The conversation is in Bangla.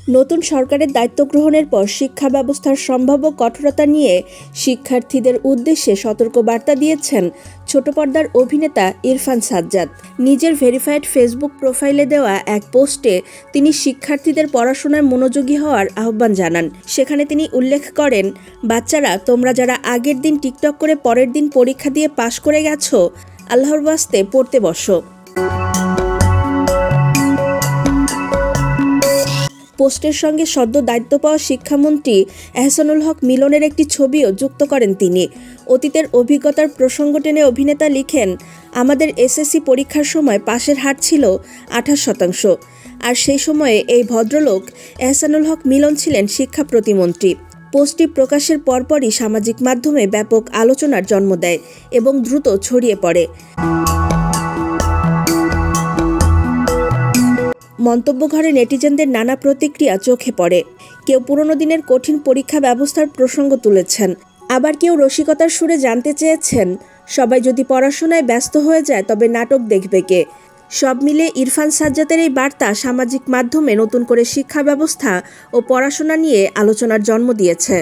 নতুন সরকারের দায়িত্ব গ্রহণের পর শিক্ষা ব্যবস্থার সম্ভাব্য কঠোরতা নিয়ে শিক্ষার্থীদের উদ্দেশ্যে সতর্কবার্তা দিয়েছেন ছোট পর্দার অভিনেতা ইরফান সাজ্জাদ। নিজের ভেরিফাইড ফেসবুক প্রোফাইলে দেওয়া এক পোস্টে তিনি শিক্ষার্থীদের পড়াশোনায় মনোযোগী হওয়ার আহ্বান জানান। সেখানে তিনি উল্লেখ করেন, বাচ্চারা, তোমরা যারা আগের দিন টিকটক করে পরের দিন পরীক্ষা দিয়ে পাশ করে গেছো, আল্লাহর ওয়াস্তে পড়তে বসো। পোস্টের সঙ্গে সদ্য দায়িত্ব পাওয়া শিক্ষামন্ত্রী এহসানুল হক মিলনের একটি ছবিও যুক্ত করেন তিনি। অতীতের অভিজ্ঞতার প্রসঙ্গ টেনে অভিনেতা লিখেন, আমাদের এসএসসি পরীক্ষার সময় পাশের হার ছিল 28%, আর সেই সময়ে এই ভদ্রলোক এহসানুল হক মিলন ছিলেন শিক্ষা প্রতিমন্ত্রী। পোস্টটি প্রকাশের পরপরই সামাজিক মাধ্যমে ব্যাপক আলোচনার জন্ম দেয় এবং দ্রুত ছড়িয়ে পড়ে। মন্তব্যঘরে নেটিজেনদের নানা প্রতিক্রিয়া চোখে পড়ে। কেউ পুরনো দিনের কঠিন পরীক্ষা ব্যবস্থার প্রসঙ্গ তুলেছেন, আবার কেউ রসিকতার সুরে জানতে চেয়েছেন, সবাই যদি পড়াশোনায় ব্যস্ত হয়ে যায় তবে নাটক দেখবে কে? সব মিলে ইরফান সাজ্জাদের এই বার্তা সামাজিক মাধ্যমে নতুন করে শিক্ষা ব্যবস্থা ও পড়াশোনা নিয়ে আলোচনার জন্ম দিয়েছে।